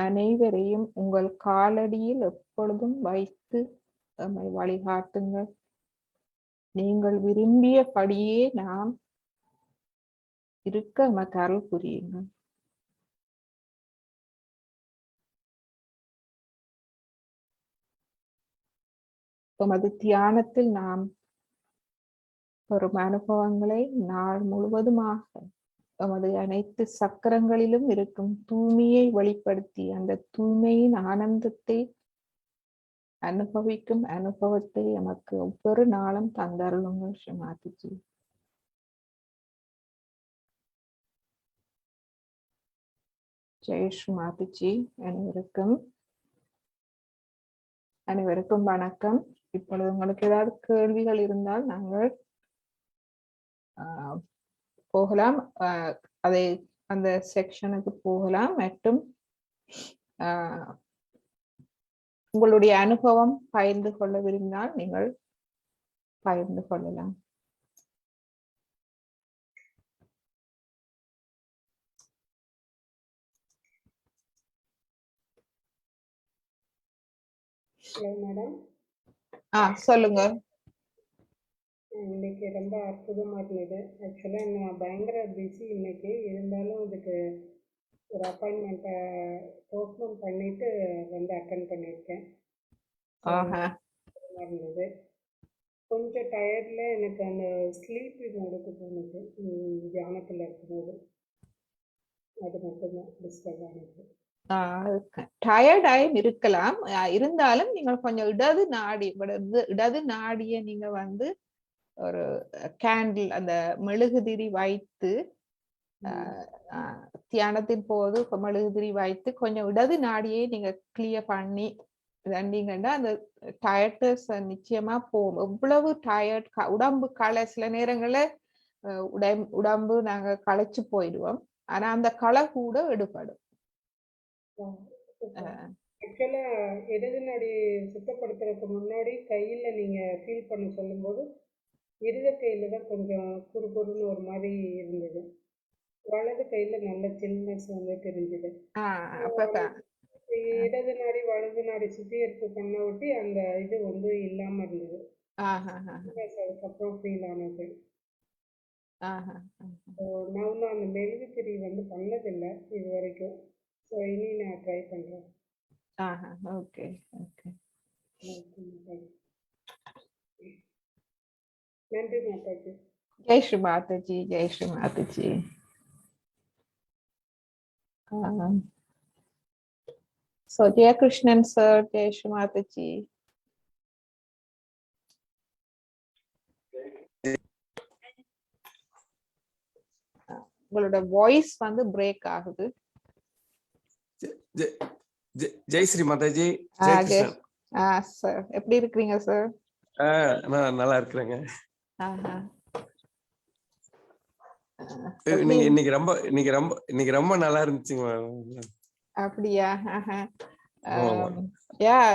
அனைவரையும் உங்கள் காலடியில் எப்பொழுதும் வைத்து நம்மை வழிகாட்டுங்கள். நீங்கள் விரும்பியபடியே நாம் இருக்க நமக்கு அருள் புரியுங்கள். நமது தியானத்தில் நாம் வரும் அனுபவங்களை நாள் முழுவதுமாக நமது அனைத்து சக்கரங்களிலும் இருக்கும் தூய்மையை வெளிப்படுத்தி அந்த தூய்மையின் ஆனந்தத்தை அனுபவிக்கும் அனுபவத்தை நமக்கு ஒவ்வொரு நாளும் தந்தருளுங்கள் ஸ்ரீமாத்ஜி. ஜெய் ஸ்ரீமாத்ஜி. அனைவருக்கும் வணக்கம். இப்பொழுது உங்களுக்கு ஏதாவது கேள்விகள் இருந்தால் நாங்கள் போகலாம், அதை அந்த செக்ஷனுக்கு போகலாம். மற்றும் உங்களுடைய அனுபவம் பகிர்ந்து கொள்ள விரும்பினால் நீங்கள் பகிர்ந்து கொள்ளலாம். மேடம் சொல்லுங்க. இன்னைக்கு ரொம்ப அற்புதமா இருந்தது. ஆக்சுவலா நான் பயங்கர பிஸி இன்னைக்கு, இருந்தாலும் இதுக்கு ஒரு அப்பாயின்மெண்ட்டை போஸ்ட்போன் பண்ணிட்டு வந்து அட்டென்ட் பண்ணியிருக்கேன். இருந்தது கொஞ்சம் டயர்டில் எனக்கு அந்த ஸ்லீப் மோடுக்கு போனது தியானத்தில் இருக்கும்போது, அது மட்டும்தான் டிஸ்டர்ப் ஆனது. டயர்டாயும் இருக்கலாம், இருந்தாலும் நீங்கள் கொஞ்சம் இடது நாடிய நீங்க வந்து ஒரு கேண்டில் அந்த மெழுகுதிரி வைத்து தியானத்தின் போது மெழுகுதிரி வைத்து கொஞ்சம் இடது நாடியை நீங்க கிளியர் பண்ணி தண்டிங்கன்னா அந்த டயர்ட்னஸ் நிச்சயமா போகும். எவ்வளவு டயர்ட் உடம்பு சில நேரங்கள்ல உடம்பு நாங்க களைச்சு போயிடுவோம், ஆனா அந்த களை கூட எடுபடும். ஆக்சுவலா இடது நாடி சுத்தப்படுத்துறதுக்கு முன்னாடி கையில நீங்க ஃபீல் பண்ண சொல்லும் போது இடது கையில தான் கொஞ்சம் குறுகுறுன்னு ஒரு மாதிரி இருந்தது. வலது கையில நல்ல சில்னஸ் வந்து தெரிஞ்சுது. அப்ப இடது நாடி வலது நாடி சுத்திகரிப்பு பண்ண ஒட்டி அந்த இது வந்து இல்லாம இருந்தது. அதுக்கப்புறம் ஃபீல் ஆனது. நான் அந்த மெழுகுத்திரி வந்து பண்ணதில்லை இது வரைக்கும். ஸோ இனி நான் ட்ரை பண்றேன். Okay okay. நன்றி மாதாஜி. ஜெய் ஸ்ரீ மாதாஜி. ஜெய் Shri Mataji. So Jaya Krishnan sir, Jai Shri Mataji. உங்களோட வாய்ஸ் வந்து பிரேக் ஆகுது. ஜெய் ஸ்ரீ மாதாஜி. ஜெய் கிருஷ்ணன். சார் எப்படி இருக்கீங்க சார்? நான் நல்லா இருக்கிறேங்க. இன்னைக்கு ரொம்ப நல்லா இருந்துச்சுங்க. அப்படியா?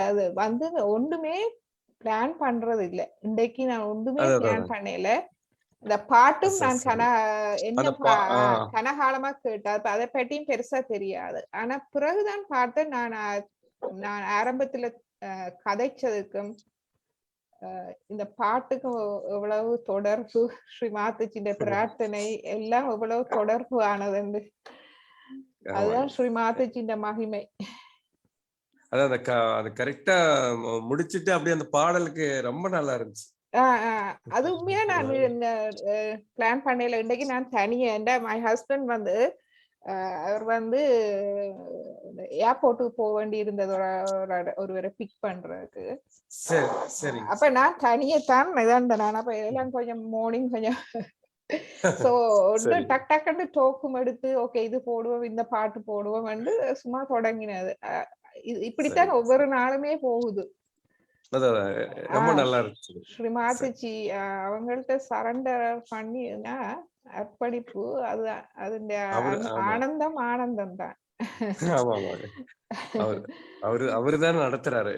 அது வந்து ஒண்ணுமே பிளான் பண்றது இல்ல. இன்னைக்கு நான் ஒண்ணுமே பிளான் பண்ணல. இந்த பாட்டும் நான் கனகாலமா கேட்டேன். அதை பற்றியும் பெருசா தெரியாது. ஆனா பிறகுதான் பார்த்தேன் நான் ஆரம்பத்துல கதைச்சதுக்கும் இந்த பாட்டுக்கும் எவ்வளவு தொடர்பு, ஸ்ரீ மாதாஜியோட பிரார்த்தனை எல்லாம் எவ்வளவு தொடர்பு ஆனது. அதுதான் ஸ்ரீ மாதாஜியோட மகிமை. அதான் அது கரெக்டா முடிச்சிட்டு அப்படியே அந்த பாடலுக்கு ரொம்ப நல்லா இருந்துச்சு. அது உண்மையா நான் பிளான் பண்ணல. இன்னைக்கு நான் தனியா மை ஹஸ்பண்ட் வந்து அவர் வந்து ஏர்போர்ட்டுக்கு போக வேண்டி இருந்தது ஒருவரை பிக் பண்றதுக்கு. அப்ப நான் தனியத்தான் இதாண்டேன். அப்ப எல்லாம் கொஞ்சம் மார்னிங் கொஞ்சம் சோ டக் டக்குன்னு டோக்கும் எடுத்து ஓகே இது போடுவோம் இந்த பாட்டு போடுவோம் வந்து சும்மா தொடங்கினது. இப்படித்தான் ஒவ்வொரு நாளுமே போகுது. ரொம்ப நல்லா இருந்துச்சு. ஸ்ரீ மாதாஜி அவங்கள்ட்ட சரண்டர் பண்ணினா அர்ப்பணிப்பு அது அதுடைய ஆனந்தம் தான். அவருதான் நடத்துறாரு.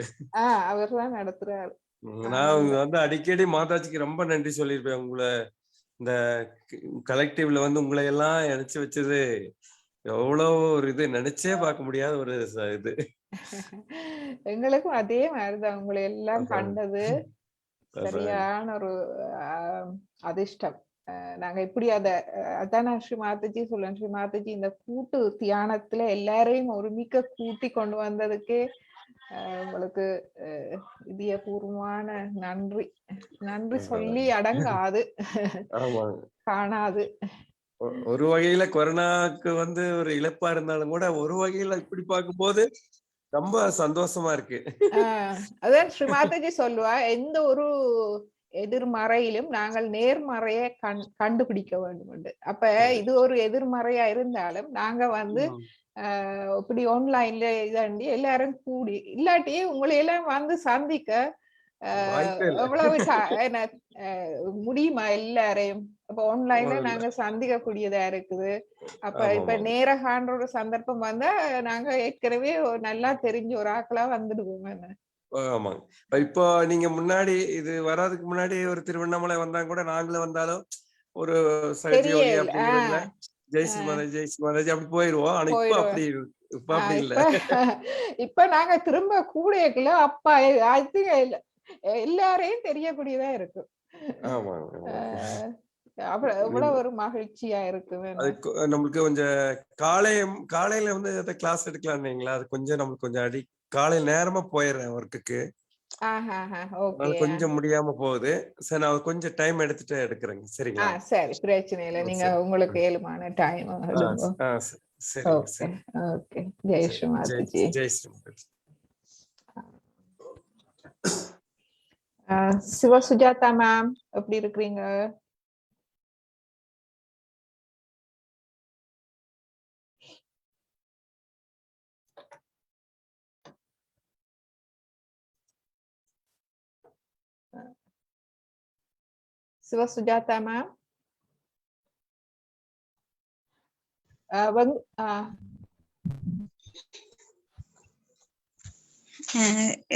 அவர்தான் நடத்துறாரு. நான் வந்து அடிக்கடி மாதாஜிக்கு ரொம்ப நன்றி சொல்லியிருப்பேன். உங்களை இந்த கலெக்டிவ்ல வந்து உங்களை எல்லாம் நினைச்சு வச்சது எவ்வளவு ஒரு இது நினைச்சே பார்க்க முடியாத ஒரு இது. எங்களுக்கும் அதே மாதிரிதான் உங்களை எல்லாம் கண்டது சரியான ஒரு அதிர்ஷ்டம். நாங்க இப்படி அதான் நான் ஸ்ரீ மாதாஜி சொல்லுவேன். ஸ்ரீ மாதாஜி இந்த கூட்டு தியானத்துல எல்லாரையும் ஒருமிக்க கூட்டி கொண்டு வந்ததுக்கே உங்களுக்கு இதயபூர்வமான நன்றி சொல்லி அடங்காது, காணாது. ஒரு வகையில கொரோனாக்கு வந்து ஒரு இழப்பா இருந்தாலும் கூட ஒரு வகையில இப்படி பார்க்கும்போது ரொம்ப சந்தோஷமா இருக்கு. அதான் ஸ்ரீ மாதாஜி சொல்லுவா, எந்த ஒரு எதிர்மறையிலும் நாங்கள் நேர்மறையை கண்டுபிடிக்க வேண்டும். அப்ப இது ஒரு எதிர்மறையா இருந்தாலும் நாங்க வந்து இப்படி ஆன்லைன்ல இதாண்டி எல்லாரும் கூடி இல்லாட்டி உங்களை எல்லாம் வந்து சந்திக்க எவ்வளவு முடியுமா எல்லாரையும்? அப்ப ஆன்லைன்ல நாங்க சந்திக்க கூடியதா இருக்குது. அப்ப இப்ப நேர காண்ற ஒரு சந்தர்ப்பம் வந்தா நாங்க ஏற்கனவே நல்லா தெரிஞ்ச ஒரு ஆக்களா வந்துடுவோம். ஆமாங்க. இப்போ நீங்க முன்னாடி இது வராதுக்கு முன்னாடி ஒரு திருவண்ணாமலை வந்தாங்க கூட நாங்களும் வந்தாலும் ஒரு சகஜயோகி அப்படிங்கிறதுல ஜெய் ஸ்ரீ மாதாஜி ஜெய் ஸ்ரீ மாதாஜி அப்படி போயிருவோம். ஆனா இப்ப அப்படி இல்ல. இப்ப நாங்க திரும்ப கூடையக்குள்ள அப்பா எல்லாரையும் தெரியக்கூடியதா இருக்கு. எவ்வளவு ஒரு மகிழ்ச்சியா இருக்கு. நம்மளுக்கு கொஞ்சம் காலையில வந்து கிளாஸ் எடுக்கலாம்ங்களா? அது கொஞ்சம் நம்மளுக்கு கொஞ்சம் காலையில நேரமா போயிடுறேன் ஒர்க்குக்கு. கொஞ்சம் முடியாம போகுது. சரி நான் கொஞ்சம் டைம் எடுத்துட்டு எடுக்கிறேங்க. சரிங்களா? சரி, பிரச்சனை இல்லை. நீங்க உங்களுக்கு ஏழுமான டைம். ஜெய் ஸ்ரீ மாதாஜி. ஜெய் ஸ்ரீ மாதாஜி. சிவ சுஜாதா மேம் எப்படி இருக்கிறீங்க? சிவ சுஜாதா மேம்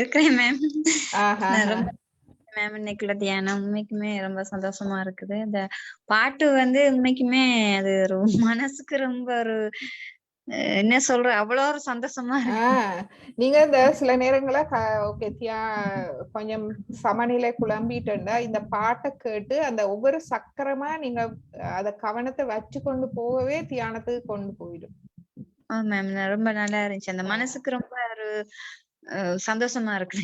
இருக்கிறேன் மேம். மேம் இன்னைக்குள்ள தியானம் உண்மைக்குமே ரொம்ப சந்தோஷமா இருக்குது. இந்த பாட்டு வந்து உண்மைக்குமே அது ஒரு மனசுக்கு ரொம்ப ஒரு என்ன சொல்ற அவ்வளவு ஒரு சந்தோஷமா இருக்கு. நீங்க இந்த சில நேரங்கள ஓகே கொஞ்சம் சமநிலை குழம்பிட்டுண்டா இந்த பாட்டை கேட்டு அந்த ஒவ்வொரு சக்கரமா நீங்க அத கவனத்தை வச்சு கொண்டு போகவே தியானத்துக்கு கொண்டு போயிடும். மேம் ரொம்ப நல்லா இருந்துச்சு. அந்த மனசுக்கு ரொம்ப ஒரு சந்தோஷமா இருக்கு.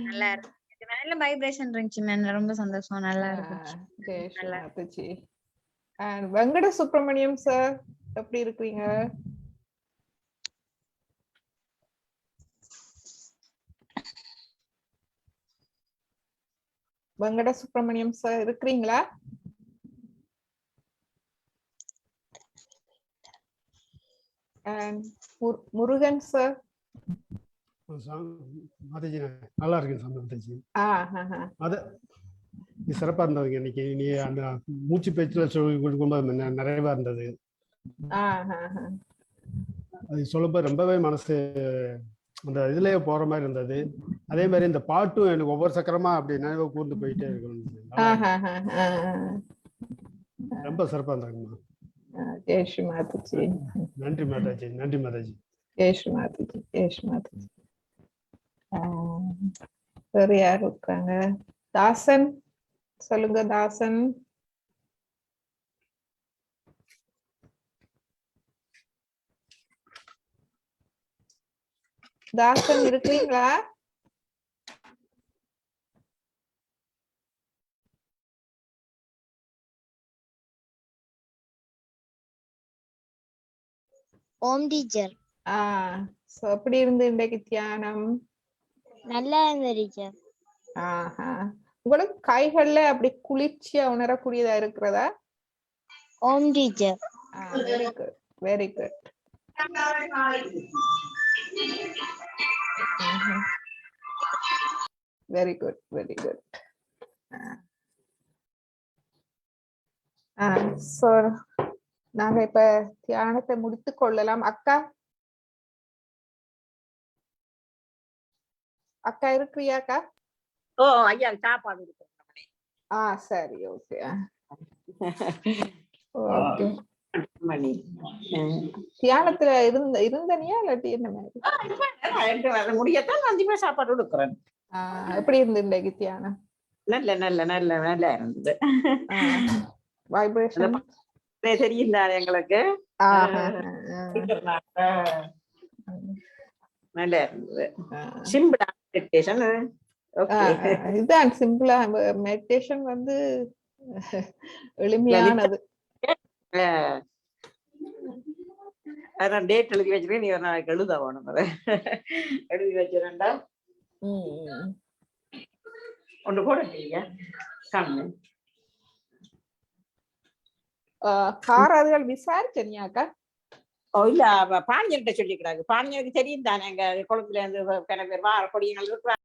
நல்லா இருக்கு. நல்ல வைப்ரேஷன் இருந்துச்சு மேம். ரொம்ப சந்தோஷம். நல்லா இருக்கு. வெங்கட சுப்பிரமணியம் சார் எப்படி இருக்கீங்க? வெங்கட சுப்பிரமணியம் சார் இருக்கிறீங்களா? முருகன் சார் நல்லா இருக்கு. அது சிறப்பா இருந்ததுங்க இன்னைக்கு. நீ அந்த மூச்சு பேச்சுல சொல்லி கொடுக்கும்போது நிறைவா இருந்தது. அது சொல்லும்போது ரொம்பவே மனசு அந்த இதுலயே போற மாதிரி இருந்தது. அதே மாதிரி இந்த பாட்டும் எனக்கு ஒவ்வொரு சக்கரமா அப்படி நினைவு கூர்ந்து போயிட்டே இருக்கணும். ரொம்ப சிறப்பா இருந்தாங்கம்மா. நன்றி மாதாஜி. நன்றி மாதாஜி. வேற யார் இருக்காங்க? தாசன் சொல்லுங்க. தாசன் தாசன் இருக்கிறீங்களா? ஓம் டீச்சர். சோ எப்படி இருந்து இன்றைக்கு தியானம்? நல்லா இருந்தது டீச்சர். உங்களுக்கு கைகள்ல அப்படி குளிர்ச்சியா உணரக்கூடியதா இருக்கிறதா? ஓம் teacher. Very good, very good. Very good, very good. So நாங்க இப்ப தியானத்தை முடித்துக் கொள்ளலாம். அக்கா அக்கா இருக்கிறியாக்கா? ஓ ஐயா சாப்பாடு கொடுக்குறேன். சரி, ஓகே. ஓகே. தியானத்துல இருந்தனியா இல்லாட்டி என்ன மாதிரி? முடியத்தான் 5 பேர் சாப்பாடு கொடுக்குறேன். எப்படி இருந்து இன்றைக்கு தியானம்? நல்ல நல்ல நல்ல நல்லா இருந்தது. வைப்ரேஷன் தெரியும் தானே எங்களுக்கு. நல்லா இருந்தது. சிம்பிளா மெடிடேஷன். இதுதான் சிம்பிளா மெடிடேஷன் வந்து எளிமையானது. அதான் டேட் எழுதி வச்சிருக்கேன். நீ ஒரு நாளைக்கு எழுத வேணும். அதை எழுதி வச்சிருந்தா ஒன்று கூட கண்ணு காராதுகள் விசாரிச்சனியாக்கா? இல்ல பாண்டியன்கிட்ட சொல்லிக்கிறாங்க. பாண்டியனுக்கு தெரியும் தானே எங்க குளத்துல இருந்து பேர் வார கொடியங்கள் இருக்கிறாங்க.